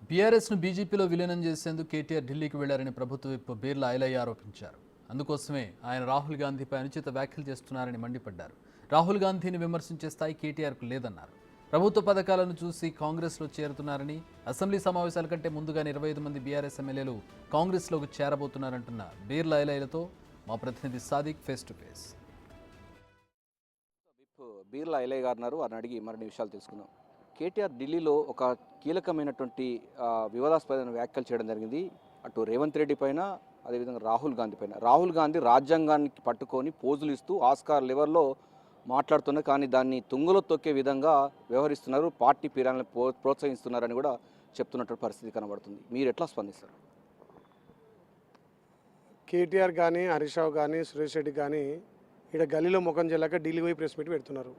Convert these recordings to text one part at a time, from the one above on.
బీఆర్ఎస్ను బీజేపీలో విలీనం చేసేందుకు కేటీఆర్ ఢిల్లీకి వెళ్లారని ప్రభుత్వ విప్ బీర్లా ఐలయ్య ఆరోపించారు. అందుకోసమే ఆయన రాహుల్ గాంధీపై అనుచిత వ్యాఖ్యలు చేస్తున్నారని మండిపడ్డారు. రాహుల్ గాంధీని విమర్శించే స్థాయి కేటీఆర్కు లేదన్నారు. ప్రభుత్వ పథకాలను చూసి కాంగ్రెస్లో చేరుతున్నారని, అసెంబ్లీ సమావేశాల కంటే ముందుగానే 25 మంది బీఆర్ఎస్ ఎమ్మెల్యేలు కాంగ్రెస్లోకి చేరబోతున్నారంటున్న బీర్లా ఐలయ్యలతో మా ప్రతినిధి Sadiq face to face. Birla Ilaiah గారు ఉన్నారు, వారిని అడిగి మరిన్ని విషయాలు తెలుసుకుందాం. కేటీఆర్ ఢిల్లీలో ఒక కీలకమైనటువంటి వివాదాస్పదమైన వ్యాఖ్యలు చేయడం జరిగింది. అటు రేవంత్ రెడ్డి పైన, అదేవిధంగా రాహుల్ గాంధీ పైన. రాహుల్ గాంధీ రాజ్యాంగానికి పట్టుకొని పోజులు ఇస్తూ ఆస్కార్ లెవెల్లో మాట్లాడుతున్నారు, కానీ దాన్ని తుంగలో తొక్కే విధంగా వ్యవహరిస్తున్నారు, పార్టీ పీరాలను ప్రోత్సహిస్తున్నారని కూడా చెప్తున్నటువంటి పరిస్థితి కనబడుతుంది. మీరు ఎట్లా స్పందిస్తారు? కేటీఆర్ కానీ, హరీష్ రావు కానీ, సురేష్ రెడ్డి కానీ ఇక్కడ గల్లీలో ముఖం చెల్లక ఢిల్లీ పోయి ప్రెస్ మీట్ పెడుతున్నారు.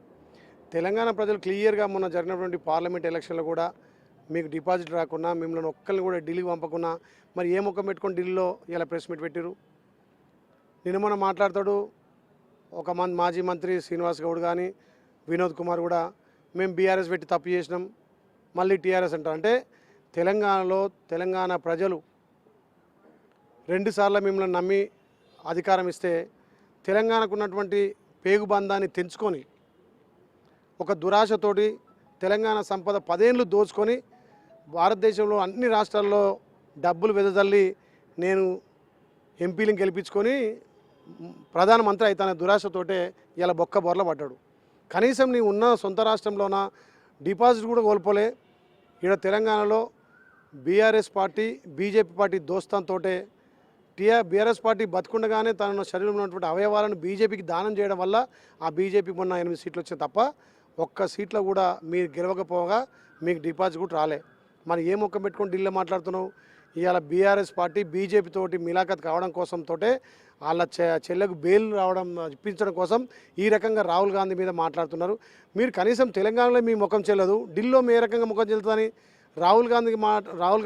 తెలంగాణ ప్రజలు క్లియర్గా మొన్న జరిగినటువంటి పార్లమెంట్ ఎలక్షన్లో కూడా మీకు డిపాజిట్ రాకుండా, మిమ్మల్ని ఒక్కరిని కూడా ఢిల్లీకి పంపకుండా మరి ఏ ముఖం పెట్టుకొని ఢిల్లీలో ఇలా ప్రెస్ మీట్ పెట్టారు? నిన్న మొన్న మాట్లాడతాడు ఒక మాజీ మంత్రి శ్రీనివాస్ గౌడ్ కానీ, వినోద్ కుమార్ కూడా మేము బీఆర్ఎస్ పెట్టి తప్పు చేసినాం, మళ్ళీ టీఆర్ఎస్ అంటారు. అంటే తెలంగాణలో తెలంగాణ ప్రజలు 2 సార్లు మిమ్మల్ని నమ్మి అధికారం ఇస్తే తెలంగాణకు ఉన్నటువంటి పేగుబంధాన్ని తెంచుకొని ఒక దురాశతోటి తెలంగాణ సంపద 10 ఏళ్ళు దోచుకొని భారతదేశంలో అన్ని రాష్ట్రాల్లో డబ్బులు వెదజల్లి నేను ఎంపీలను గెలిపించుకొని ప్రధానమంత్రి అవుతానే దురాశతోటే ఇలా బొక్క బొర్ల పడ్డాడు. కనీసం నీ ఉన్న సొంత రాష్ట్రంలోన డిపాజిట్ కూడా కోల్పోలే. ఇక్కడ తెలంగాణలో బీఆర్ఎస్ పార్టీ బీజేపీ పార్టీ దోస్తాంతోటే బీఆర్ఎస్ పార్టీ బతుకుండగానే తన శరీరంలో ఉన్నటువంటి అవయవాలను బీజేపీకి దానం చేయడం వల్ల ఆ బీజేపీ మొన్న 8 సీట్లు వచ్చాయి తప్ప ఒక్క సీట్లో కూడా మీరు గెలవకపోగా మీకు డిపాజిట్ కూడా రాలే. మరి ఏ మొక్క పెట్టుకొని ఢిల్లీలో మాట్లాడుతున్నావు? ఇవాళ బీఆర్ఎస్ పార్టీ బీజేపీ తోటి మిలాఖత్ కావడం కోసం తోటే వాళ్ళ చెల్లెకు బెయిల్ రావడం ఇప్పించడం కోసం ఈ రకంగా రాహుల్ గాంధీ మీద మాట్లాడుతున్నారు. మీరు కనీసం తెలంగాణలో మీ ముఖం చెల్లదు, ఢిల్లీలో మీ రకంగా ముఖం చెల్లుతుందని రాహుల్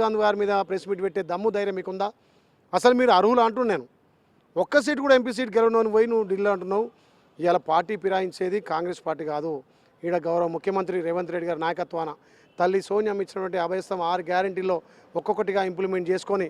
గాంధీ గారి మీద ప్రెస్ మీట్ పెట్టే దమ్ము ధైర్యం మీకుందా? అసలు మీరు అర్హులు అంటున్నాను. ఒక్క సీటు కూడా ఎంపీ సీట్ గెలవను పోయి నువ్వు ఢిల్లీ అంటున్నావు. ఇవాళ పార్టీ ఫిరాయించేది కాంగ్రెస్ పార్టీ కాదు. ఈడ గౌరవ ముఖ్యమంత్రి రేవంత్ రెడ్డి గారి నాయకత్వాన తల్లి సోనియమ్మ ఇచ్చినటువంటి అభయస్థం 6 గ్యారెంటీల్లో ఒక్కొక్కటిగా ఇంప్లిమెంట్ చేసుకొని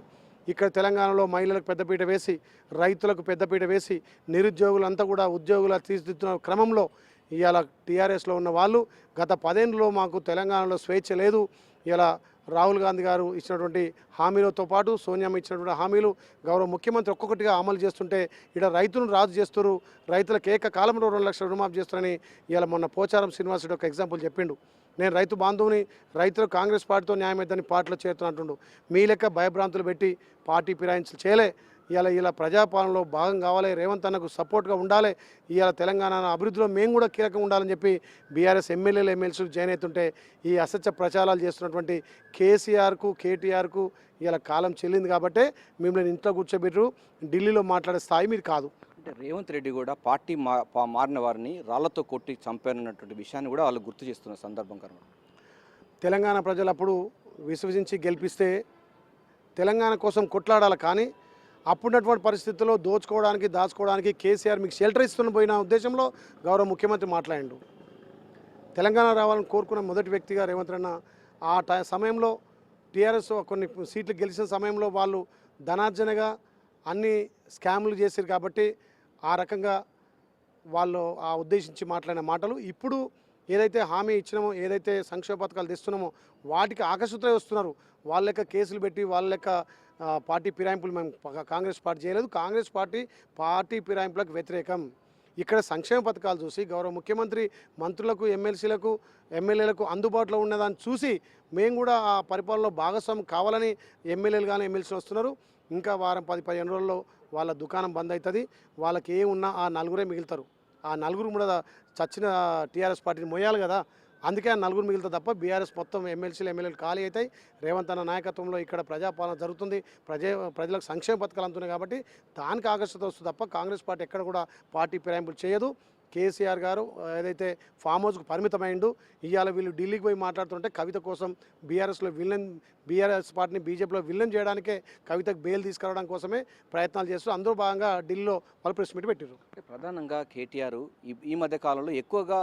ఇక్కడ తెలంగాణలో మహిళలకు పెద్దపీట వేసి, రైతులకు పెద్దపీట వేసి, నిరుద్యోగులంతా కూడా ఉద్యోగుల తీర్చిదిద్దుతున్న క్రమంలో ఇవాళ టీఆర్ఎస్లో ఉన్న వాళ్ళు గత 10 ఏళ్ళలో మాకు తెలంగాణలో స్వేచ్ఛ లేదు, ఇలా రాహుల్ గాంధీ గారు ఇచ్చినటువంటి హామీలతో పాటు సోనియమ్మ ఇచ్చినటువంటి హామీలు గౌరవ ముఖ్యమంత్రి ఒక్కొక్కటిగా అమలు చేస్తుంటే ఇక్కడ రైతులను రాజు చేస్తారు, రైతులకు ఏకకాలంలో 2 లక్షల రుణమాఫీ చేస్తారని ఇలా మొన్న పోచారం శ్రీనివాసుడు ఒక ఎగ్జాంపుల్ చెప్పిండు. నేను రైతు బాంధవుని, రైతులు కాంగ్రెస్ పార్టీతో న్యాయమైద్దని పార్టీలో చేరుతున్నట్టుండు. మీ లెక్క భయభ్రాంతులు పెట్టి పార్టీ ఫిరాయించలు చేయలే. ఇలా ప్రజాపాలనలో భాగం కావాలి, రేవంత్ అన్నకు సపోర్ట్గా ఉండాలి, ఇవాళ తెలంగాణ అభివృద్ధిలో మేము కూడా కీలకంగా ఉండాలని చెప్పి బీఆర్ఎస్ ఎమ్మెల్యేలు ఎమ్మెల్సీలు జాయిన్ అవుతుంటే ఈ అసత్య ప్రచారాలు చేస్తున్నటువంటి కేసీఆర్కు కేటీఆర్కు ఇలా కాలం చెల్లింది కాబట్టే మిమ్మల్ని ఇంట్లో కూర్చోబెట్టరు, ఢిల్లీలో మాట్లాడే స్థాయి మీరు కాదు. అంటే రేవంత్ రెడ్డి కూడా పార్టీ మారిన వారిని రాళ్లతో కొట్టి చంపారన్నటువంటి విషయాన్ని కూడా వాళ్ళు గుర్తు చేస్తున్న సందర్భం కనుక తెలంగాణ ప్రజలు అప్పుడు విశ్వసించి గెలిపిస్తే తెలంగాణ కోసం కొట్లాడాలి, కానీ అప్పుడున్నటువంటి పరిస్థితుల్లో దోచుకోవడానికి దాచుకోవడానికి కేసీఆర్ మీకు షెల్టర్ ఇస్తున్న పోయిన ఉద్దేశంలో గౌరవ ముఖ్యమంత్రి మాట్లాడిండు. తెలంగాణ రావాలని కోరుకున్న మొదటి వ్యక్తిగా రేవంత్ అన్న ఆ సమయంలో టీఆర్ఎస్ కొన్ని సీట్లు గెలిచిన సమయంలో వాళ్ళు ధనార్జనగా అన్ని స్కాములు చేశారు కాబట్టి ఆ రకంగా వాళ్ళు ఆ ఉద్దేశించి మాట్లాడిన మాటలు ఇప్పుడు ఏదైతే హామీ ఇచ్చినామో, ఏదైతే సంక్షేమ పథకాలు తెస్తున్నామో వాటికి ఆకర్షితులై వస్తున్నారు. వాళ్ళ లెక్క కేసులు పెట్టి వాళ్ళ లెక్క పార్టీ ఫిరాయింపులు మేము కాంగ్రెస్ పార్టీ చేయలేదు. కాంగ్రెస్ పార్టీ ఫిరాయింపులకు వ్యతిరేకం. ఇక్కడ సంక్షేమ పథకాలు చూసి గౌరవ ముఖ్యమంత్రి మంత్రులకు, ఎమ్మెల్సీలకు, ఎమ్మెల్యేలకు అందుబాటులో ఉన్నదాన్ని చూసి మేము కూడా ఆ పరిపాలనలో భాగస్వామ్యం కావాలని ఎమ్మెల్యేలు కానీ ఎమ్మెల్సీలు వస్తున్నారు. ఇంకా వారం 10-15 రోజుల్లో వాళ్ళ దుకాణం బంద్ అవుతుంది. వాళ్ళకి ఏమున్నా ఆ 4 మిగులుతారు. ఆ 4 కూడా చచ్చిన టీఆర్ఎస్ పార్టీని మోయాలి కదా, అందుకే ఆ 4 మిగులుతుంది తప్ప బీఆర్ఎస్ మొత్తం ఎమ్మెల్యేలు ఖాళీ అవుతాయి. రేవంత్ అన్న నాయకత్వంలో ఇక్కడ ప్రజాపాలన జరుగుతుంది, ప్రజలకు సంక్షేమ పథకాలు అందుతున్నాయి కాబట్టి దానికి ఆకర్షత వస్తుంది తప్ప కాంగ్రెస్ పార్టీ ఎక్కడ కూడా పార్టీ ఫిరాయింపులు చేయదు. కేసీఆర్ గారు ఏదైతే ఫామ్ హౌస్కు పరిమితమైండు, ఇవాళ వీళ్ళు ఢిల్లీకి పోయి మాట్లాడుతుంటే కవిత కోసం బీఆర్ఎస్ పార్టీని బీజేపీలో విలన్ చేయడానికే కవితకు బెయిల్ తీసుకురావడం కోసమే ప్రయత్నాలు చేస్తూ అందరూ భాగంగా ఢిల్లీలో వాళ్ళు ప్రెస్ మీట్ పెట్టారు. ప్రధానంగా కేటీఆర్ ఈ మధ్య కాలంలో ఎక్కువగా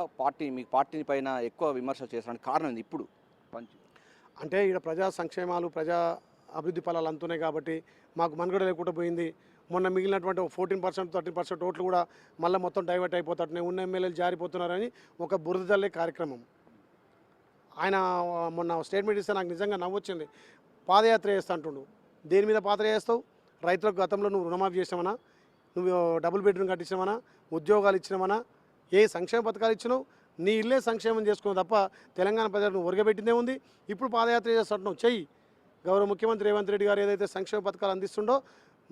పార్టీ పైన ఎక్కువ విమర్శలు చేసడానికి కారణం ఇప్పుడు అంటే ఇక్కడ ప్రజా సంక్షేమాలు ప్రజా అభివృద్ధి ఫలాలు అందుతున్నాయి కాబట్టి మాకు మనుగడ లేకుండా పోయింది. మొన్న మిగిలినటువంటి 14% 13% ఓట్లు కూడా మళ్ళీ మొత్తం డైవర్ట్ అయిపోతున్నాయి, ఉన్న ఎమ్మెల్యేలు జారిపోతున్నారని ఒక బురద జల్లే కార్యక్రమం. ఆయన మొన్న స్టేట్మెంట్ ఇస్తే నాకు నిజంగా నవ్వొచ్చింది. పాదయాత్ర చేస్తా అంటుండు. దేని మీద పాదయాత్ర చేస్తావు? రైతులకు గతంలో నువ్వు రుణమాఫీ చేసినామనా, నువ్వు డబుల్ బెడ్రూమ్ కట్టించినామనా, ఉద్యోగాలు ఇచ్చినామనా, ఏ సంక్షేమ పథకాలు ఇచ్చినావు? నీ ఇల్లే సంక్షేమం చేసుకున్నావు తప్ప తెలంగాణ ప్రజలను ఒరగబెట్టిందే ఉంది. ఇప్పుడు పాదయాత్ర చేస్తుంటున్నావు, చెయ్యి. గౌరవ ముఖ్యమంత్రి రేవంత్ రెడ్డి గారు ఏదైతే సంక్షేమ పథకాలు అందిస్తుండో,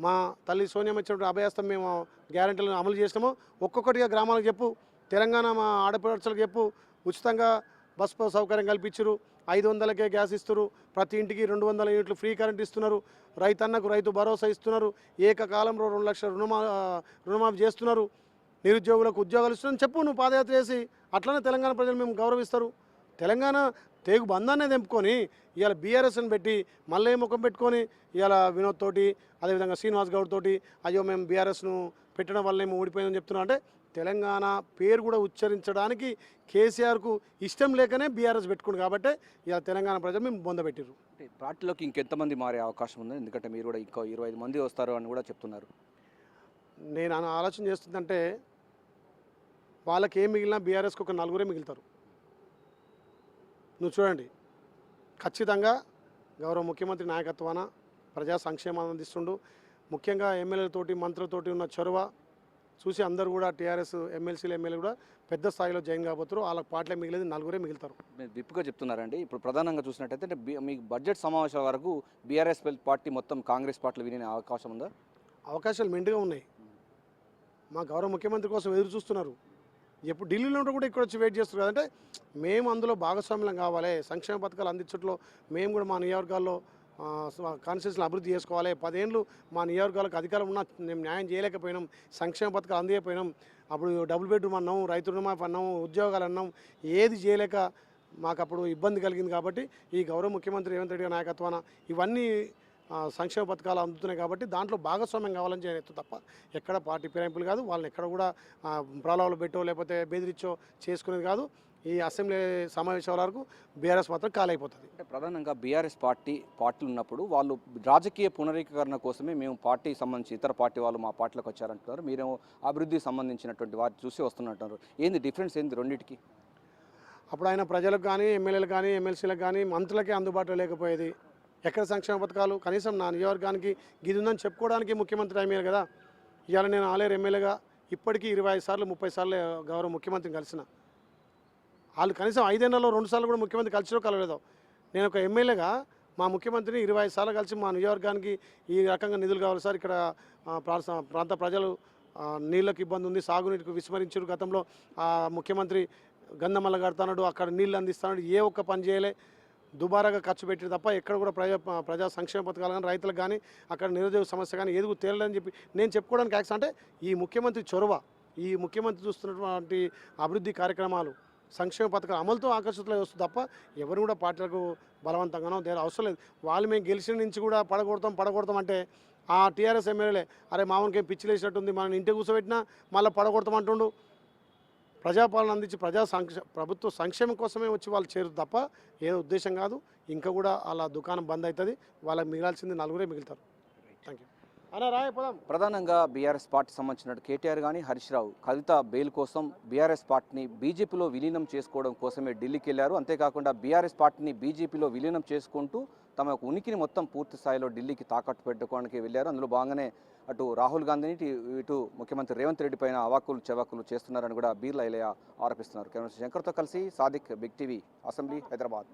మా తల్లి సోనియమ్మ ఇచ్చినటువంటి అభయహస్తం మేము గ్యారెంటీలను అమలు చేసినామో ఒక్కొక్కటిగా గ్రామాలకు చెప్పు. తెలంగాణ మా ఆడపడుచులకు చెప్పు. ఉచితంగా బస్ సౌకర్యం కల్పించరు, 500కే గ్యాస్ ఇస్తున్నారు, ప్రతి ఇంటికి 200 యూనిట్లు ఫ్రీ కరెంట్ ఇస్తున్నారు, రైతన్నకు రైతు భరోసా ఇస్తున్నారు, ఏకకాలంలో 2 లక్షల రుణమాఫీ చేస్తున్నారు, నిరుద్యోగులకు ఉద్యోగాలు ఇస్తున్నారని చెప్పు. నువ్వు పాదయాత్ర చేసి అట్లనే తెలంగాణ ప్రజలు మేము గౌరవిస్తారు. తెలంగాణ తేగు బంధాన్ని తెంపుకొని ఇవాళ బీఆర్ఎస్ని పెట్టి మళ్ళీ ముఖం పెట్టుకొని ఇవాళ వినోద్ తోటి అదేవిధంగా శ్రీనివాస్ గౌడ్ తోటి అయ్యో మేము బీఆర్ఎస్ను పెట్టడం వల్ల ఏమో ఓడిపోయిందని చెప్తున్నాం. అంటే తెలంగాణ పేరు కూడా ఉచ్చరించడానికి కేసీఆర్కు ఇష్టం లేకనే బీఆర్ఎస్ పెట్టుకుంది కాబట్టి ఇవాళ తెలంగాణ ప్రజలు మేము బొందబెట్టారు. అంటే పార్టీలోకి ఇంకెంతమంది మారే అవకాశం ఉంది? ఎందుకంటే మీరు కూడా ఇంకో 25 మంది వస్తారు అని కూడా చెప్తున్నారు. నేను ఆలోచన చేస్తుందంటే వాళ్ళకి ఏం మిగిలినా బీఆర్ఎస్కి ఒక 4 మిగులుతారు. నువ్వు చూడండి, ఖచ్చితంగా గౌరవ ముఖ్యమంత్రి నాయకత్వాన ప్రజా సంక్షేమాన్ని అందిస్తుండు. ముఖ్యంగా ఎమ్మెల్యేలతోటి మంత్రులతోటి ఉన్న చొరవ చూసి అందరూ కూడా టీఆర్ఎస్ ఎమ్మెల్సీలు ఎమ్మెల్యేలు కూడా పెద్ద స్థాయిలో జాయిన్ కాబోతారు. వాళ్ళకి పార్టీలో మిగిలేదు 4 మిగులుతారు. మీరు విప్పుగా చెప్తున్నారండి. ఇప్పుడు ప్రధానంగా చూసినట్టయితే అంటే మీకు బడ్జెట్ సమావేశాల వరకు బీఆర్ఎస్ పార్టీ మొత్తం కాంగ్రెస్ పార్టీలు వినే అవకాశం ఉందా? అవకాశాలు మెండుగా ఉన్నాయి. మా గౌరవ ముఖ్యమంత్రి కోసం ఎదురు చూస్తున్నారు. ఎప్పుడు ఢిల్లీలో ఉంటే కూడా ఇక్కడ వచ్చి వెయిట్ చేస్తారు కదంటే మేము అందులో భాగస్వామ్యం కావాలి. సంక్షేమ పథకాలు అందించట్లో మేము కూడా మా నియోజకవర్గాల్లో కాన్స్టిట్యూన్సీని అభివృద్ధి చేసుకోవాలి. 10 ఏళ్ళు మా నియోజకవర్గాలకు అధికారం ఉన్నా మేము న్యాయం చేయలేకపోయినాం, సంక్షేమ పథకాలు అందియకపోయినాం. అప్పుడు డబుల్ బెడ్రూమ్ అన్నాం, రైతు రుణమాఫీ అన్నాం, ఉద్యోగాలు అన్నాం, ఏది చేయలేక మాకు అప్పుడు ఇబ్బంది కలిగింది. కాబట్టి ఈ గౌరవ ముఖ్యమంత్రి రేవంత్ రెడ్డి గారి నాయకత్వాన ఇవన్నీ సంక్షేమ పథకాలు అందుతున్నాయి కాబట్టి దాంట్లో భాగస్వామ్యం కావాలని చేయలేదు తప్ప ఎక్కడ పార్టీ ఫిరాయింపులు కాదు. వాళ్ళని ఎక్కడ కూడా ప్రలోభాలు పెట్టో లేకపోతే బెదిరించో చేసుకునేది కాదు. ఈ అసెంబ్లీ సమావేశాల వరకు బీఆర్ఎస్ మాత్రం కాలైపోతుంది. అంటే ప్రధానంగా బీఆర్ఎస్ పార్టీలు ఉన్నప్పుడు వాళ్ళు రాజకీయ పునరీకరణ కోసమే మేము పార్టీ సంబంధించి ఇతర పార్టీ వాళ్ళు మా పార్టీలోకి వచ్చారంటున్నారు. మీరేమో అభివృద్ధికి సంబంధించినటువంటి వారు చూసి వస్తున్నట్టున్నారు. ఏంది డిఫరెన్స్ ఏంది రెండింటికి? అప్పుడు ఆయన ప్రజలకు కానీ ఎమ్మెల్యేలకు కానీ ఎమ్మెల్సీలకు కానీ మంత్రులకే అందుబాటులో లేకపోయేది. ఎక్కడ సంక్షేమ పథకాలు కనీసం నా నియోజకవర్గానికి గిది ఉందని చెప్పుకోవడానికి ముఖ్యమంత్రి అయిపోయారు కదా. ఇవాళ నేను ఆలేరు ఎమ్మెల్యేగా ఇప్పటికీ 25 సార్లు 30 సార్లు గౌరవ ముఖ్యమంత్రిని కలిసిన. వాళ్ళు కనీసం 5 ఏళ్లలో 2 సార్లు కూడా ముఖ్యమంత్రి కలిసినో కలలేదో. నేను ఒక ఎమ్మెల్యేగా మా ముఖ్యమంత్రిని 25 సార్లు కలిసి మా నియోజకవర్గానికి ఈ రకంగా నిధులు కావాలి సార్, ఇక్కడ ప్రాంత ప్రజలు నీళ్ళకి ఇబ్బంది ఉంది, సాగునీటికి విస్మరించారు. గతంలో ముఖ్యమంత్రి గంధమల్ల కడతాడు, అక్కడ నీళ్ళు అందిస్తాడు, ఏ ఒక్క పని చేయలే, దుబారాగా ఖర్చు పెట్టి తప్ప ఎక్కడ కూడా ప్రజా సంక్షేమ పథకాలు కానీ రైతులకు కానీ అక్కడ నిరుద్యోగ సమస్య కానీ ఏది తేలదని చెప్పి నేను చెప్పుకోవడానికి యాక్స్ అంటే ఈ ముఖ్యమంత్రి చొరవ, ఈ ముఖ్యమంత్రి చూస్తున్నటువంటి అభివృద్ధి కార్యక్రమాలు సంక్షేమ పథకాల అమలుతో ఆకర్షితులై వస్తుంది తప్ప ఎవరు కూడా పార్టీలకు బలవంతంగానో దేని అవసరం లేదు. వాళ్ళు మేము గెలిచిన నుంచి కూడా పడగొడతాం అంటే ఆ టీఆర్ఎస్ ఎమ్మెల్యేలే అరే మామూలుగా ఏం పిచ్చిలేసినట్టుంది, మనం ఇంటికి కూర్చోబెట్టినా మళ్ళీ పడగొడతామంటుండు. ప్రజాపాలన అందించి ప్రభుత్వ సంక్షేమం కోసమే వచ్చి వాళ్ళు చేరు తప్ప ఏదో ఉద్దేశం కాదు. ఇంకా కూడా అలా దుకాణం బంద్ అవుతుంది. వాళ్ళకి మిగిలాల్సింది 4 మిగులుతారు. Thank you. ప్రధానంగా బీఆర్ఎస్ పార్టీ సంబంధించిన కేటీఆర్ కానీ హరీష్ రావు కవిత బెయిల్ కోసం బీఆర్ఎస్ పార్టీని బీజేపీలో విలీనం చేసుకోవడం కోసమే ఢిల్లీకి వెళ్ళారు. అంతేకాకుండా బీఆర్ఎస్ పార్టీని బీజేపీలో విలీనం చేసుకుంటూ తమ ఉనికిని మొత్తం పూర్తి స్థాయిలో ఢిల్లీకి తాకట్టు పెట్టుకోవడానికి వెళ్ళారు. అందులో భాగంగానే అటు రాహుల్ గాంధీని ఇటు ముఖ్యమంత్రి రేవంత్ రెడ్డి పైన అవాకులు చెవాకులు చేస్తున్నారని కూడా బీర్లా ఐలయ్య ఆరోపిస్తున్నారు. కెమెరా శంకర్తో కలిసి Sadiq, big TV, assembly, Hyderabad.